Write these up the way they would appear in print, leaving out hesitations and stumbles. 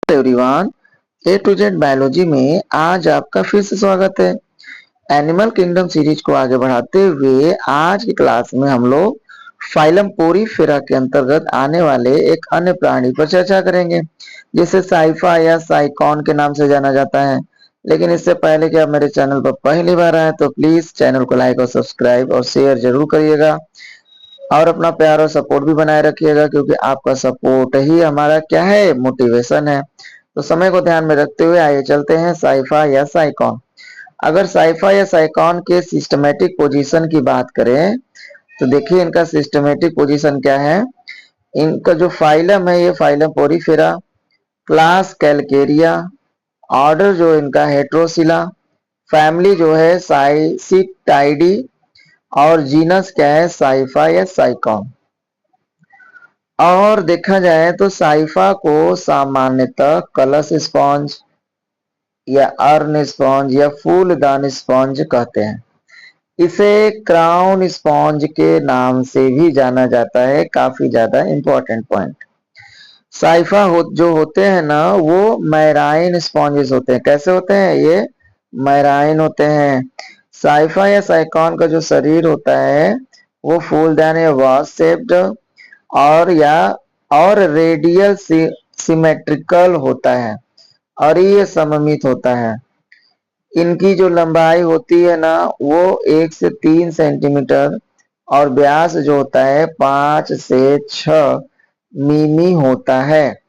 Everyone, A to Z biology में आज आपका फिर से स्वागत है। एनिमल किंगडम सीरीज को आगे बढ़ाते हुए आज की क्लास में हम लोग फाइलम पोरीफेरा के अंतर्गत आने वाले एक अन्य प्राणी पर चर्चा करेंगे, जिसे साइफा या साइकॉन के नाम से जाना जाता है। लेकिन इससे पहले कि आप मेरे चैनल पर पहली बार आए तो प्लीज चैनल को लाइक और सब्सक्राइब और शेयर जरूर करिएगा और अपना प्यार और सपोर्ट भी बनाए रखिएगा, क्योंकि आपका सपोर्ट ही हमारा क्या है, मोटिवेशन है। तो समय को ध्यान में रखते हुए आइए चलते हैं साइफा या साइकॉन। अगर साइफा या साइकॉन के सिस्टमेटिक पोजीशन की बात करें तो देखिए इनका सिस्टमेटिक पोजीशन क्या है। इनका जो फाइलम है ये phylum Porifera, class Calcarea, order जो इनका हेट्रोसिला, फैमिली जो है साइसिटाइडी और जीनस क्या है, साइफा या साइकॉन। और देखा जाए तो साइफा को सामान्यतः कलश स्पॉन्ज या अर्न स्पॉन्ज या फूलदान स्पॉन्ज कहते हैं। इसे क्राउन स्पॉन्ज के नाम से भी जाना जाता है। काफी ज्यादा इंपॉर्टेंट पॉइंट। साइफा जो होते हैं ना वो मैराइन स्पॉन्जेस होते हैं। कैसे होते हैं ये? मैराइन होते हैं। साइफा या साइकॉन का जो शरीर होता है वो फूलदान या वॉश शेप्ड और रेडियल सिमेट्रिकल होता है और ये सममित होता है। इनकी जो लंबाई होती है ना वो 1 से 3 सेंटीमीटर और व्यास जो होता है 5 से 6 मिमी होता है।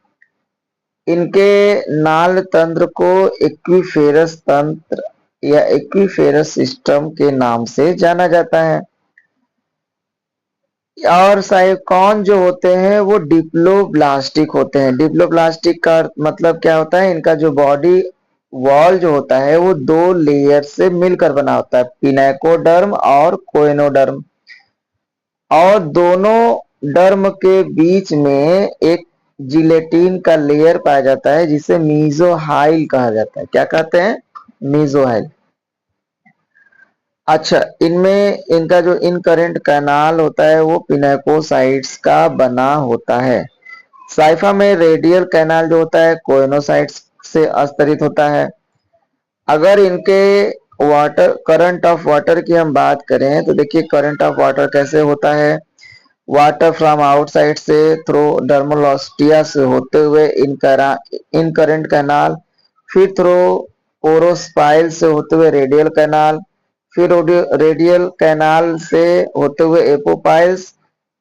इनके नाल तंत्र को एक्वीफेरस तंत्र या एक्वीफेरस सिस्टम के नाम से जाना जाता है। और साइकॉन जो होते हैं वो डिप्लोब्लास्टिक होते हैं। डिप्लोब्लास्टिक का मतलब क्या होता है? इनका जो बॉडी वॉल जो होता है वो 2 लेयर से मिलकर बना होता है, पिनेकोडर्म और कोएनोडर्म। और दोनों डर्म के बीच में एक जिलेटिन का लेयर पाया जाता है जिसे मीजोहाइल कहा जाता है। क्या कहते हैं? मीजोहाइल। अच्छा, इनमें इनका जो इनकरेंट कैनाल होता है वो पिनेकोसाइट्स का बना होता है। साइफा में रेडियल कैनाल जो होता है कोएनोसाइट्स से अस्तरित होता है। अगर इनके वाटर करंट ऑफ वाटर की हम बात करें तो देखिए करंट ऑफ वाटर कैसे होता है। वाटर फ्रॉम आउटसाइड से थ्रू डर्मोलोस्टिया से होते हुए इन करंट कैनाल, फिर थ्रू पोरोस्पाइल से होते हुए रेडियल कैनाल, फिर रेडियल कैनाल से होते हुए एपोपाइल्स,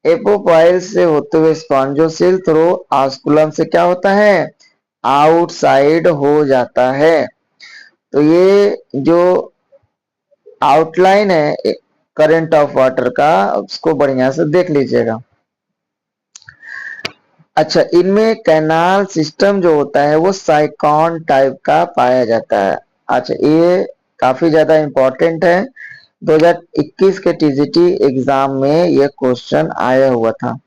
एपोपाइल्स से होते हुए स्पॉन्जोसिल थ्रू ऑस्कुलम से क्या होता है, आउटसाइड हो जाता है। तो ये जो आउटलाइन है करंट ऑफ वाटर का उसको बढ़िया से देख लीजिएगा। अच्छा, इनमें कैनाल सिस्टम जो होता है वो साइकॉन टाइप का पाया जाता है। अच्छा, ये काफी ज्यादा इंपॉर्टेंट है। 2021 के टीजीटी एग्जाम में ये क्वेश्चन आया हुआ था।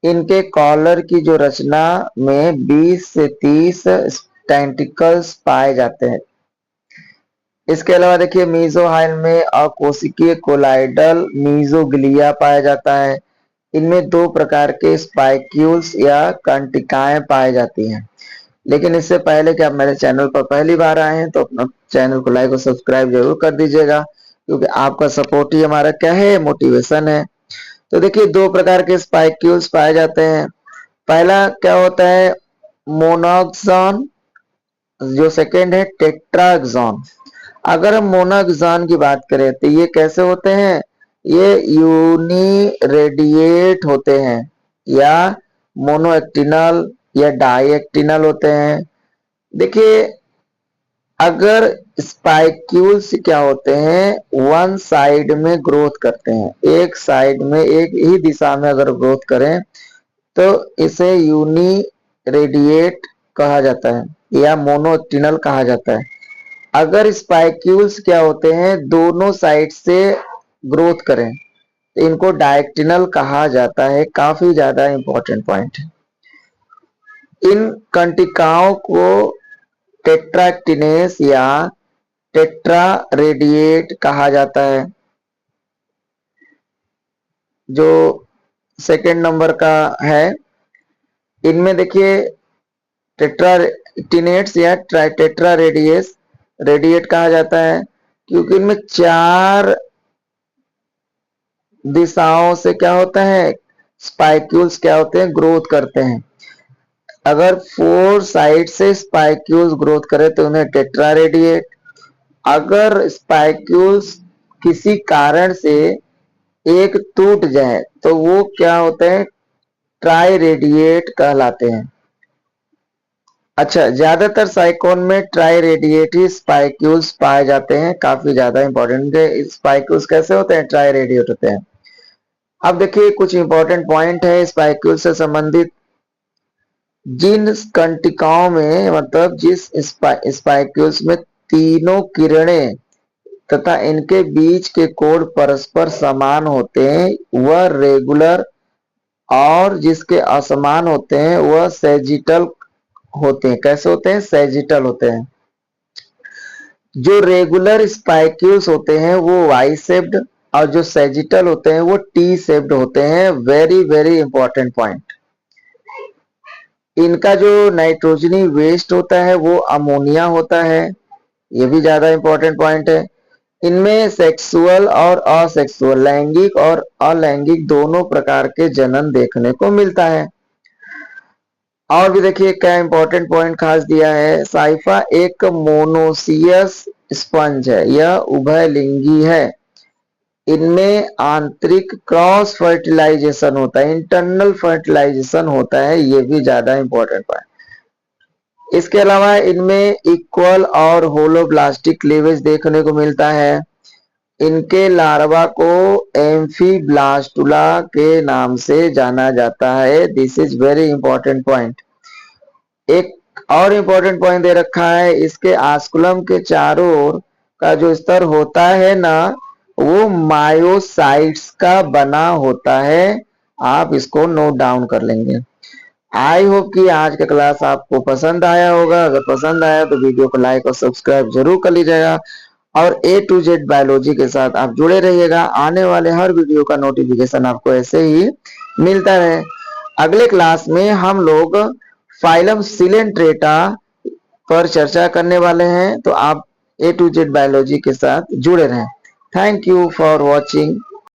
इनके कॉलर की जो रचना में 20 से 30 टेंटिकल्स पाए जाते हैं। इसके अलावा देखिए मीजोहाइल में अकोशिकीय कोलाइडल मीजोग्लिया पाया जाता है। इनमें 2 प्रकार के स्पाइक्यूल्स या कंटिकाएं पाई जाती हैं। लेकिन इससे पहले कि आप मेरे चैनल पर पहली बार आए हैं तो अपना चैनल को लाइक और सब्सक्राइब जरूर कर दीजिएगा, क्योंकि आपका सपोर्ट ही हमारा क्या है, मोटिवेशन है। तो देखिए 2 प्रकार के स्पाइक्यूल्स पाए जाते हैं। पहला क्या होता है, मोनोक्सॉन। जो सेकेंड है टेट्राक्सॉन। अगर हम मोनोक्सॉन की बात करें तो ये कैसे होते हैं, ये यूनिरेडिएट होते हैं या मोनोएक्टिनल या डाइएक्टिनल होते हैं। देखिए अगर स्पाइक्यूल्स क्या होते हैं, वन साइड में ग्रोथ करते हैं, एक साइड में एक ही दिशा में अगर ग्रोथ करें तो इसे यूनी रेडिएट कहा जाता है या मोनोएक्टिनल कहा जाता है। अगर स्पाइक्यूल्स क्या होते हैं, दोनों साइड से ग्रोथ करें तो इनको डायक्टिनल कहा जाता है। काफी ज्यादा इंपॉर्टेंट पॉइंट है। इन कंटिकाओं को टेट्राक्टिनेस या टेट्रा रेडिएट कहा जाता है। जो सेकंड नंबर का है, इनमें देखिए टेट्राटिनेट्स या टेट्रा रेडिएट कहा जाता है, क्योंकि इनमें 4 दिशाओं से क्या होता है, स्पाइक्यूल्स क्या होते हैं, ग्रोथ करते हैं। अगर 4 साइड से स्पाइक्यूल्स ग्रोथ करे तो उन्हें टेट्रा रेडिएट। अगर स्पाइक्यूल्स किसी कारण से एक टूट जाए तो वो क्या होते हैं, ट्राई रेडिएट कहलाते हैं। अच्छा, ज्यादातर साइकोन में ट्राई रेडिएट ही स्पाइक्यूल्स पाए जाते हैं, काफी ज्यादा इंपॉर्टेंट है। स्पाइक्यूल्स कैसे होते हैं, ट्राई रेडिएट होते हैं। अब देखिए कुछ इंपॉर्टेंट पॉइंट है स्पाइक्यूल से संबंधित। जिन कंटिकाओं में, मतलब जिस स्पाइक्यूल्स में तीनों किरणें तथा इनके बीच के कोण परस्पर समान होते हैं वह रेगुलर, और जिसके असमान होते हैं वह सैजिटल होते हैं। कैसे होते हैं, सैजिटल होते हैं। जो रेगुलर स्पाइक्यूल्स होते हैं वो वाई शेप्ड, और जो सैजिटल होते हैं वो टी शेप्ड होते हैं। Very very important point. इनका जो नाइट्रोजनी वेस्ट होता है वो अमोनिया होता है, ये भी ज्यादा इंपॉर्टेंट पॉइंट है। इनमें सेक्सुअल और असेक्सुअल, लैंगिक और अलैंगिक दोनों प्रकार के जनन देखने को मिलता है। और भी देखिए क्या इंपॉर्टेंट पॉइंट खास दिया है, साइफा एक मोनोसियस स्पंज है, यह उभयलिंगी है। इनमें आंतरिक क्रॉस फर्टिलाइजेशन होता है, इंटरनल फर्टिलाइजेशन होता है, ये भी ज्यादा इंपॉर्टेंट पॉइंट। इसके अलावा इनमें इक्वल और होलोब्लास्टिक क्लीवेज देखने को मिलता है। इनके लार्वा को एम्फीब्लास्टुला के नाम से जाना जाता है। This is very important point. एक और इंपॉर्टेंट पॉइंट दे रखा है, इसके आस्कुलम के चारों ओर का जो स्तर होता है ना, वो मायोसाइट्स का बना होता है। आप इसको नोट डाउन कर लेंगे। आई होप कि आज का क्लास आपको पसंद आया होगा। अगर पसंद आया तो वीडियो को लाइक और सब्सक्राइब जरूर कर लीजिएगा, और A to Z बायोलॉजी के साथ आप जुड़े रहिएगा। आने वाले हर वीडियो का नोटिफिकेशन आपको ऐसे ही मिलता रहे। अगले क्लास में हम लोग फाइलम सिलेंट्रेटा पर चर्चा करने वाले हैं, तो आप A to Z बायोलॉजी के साथ जुड़े रहें। Thank you for watching.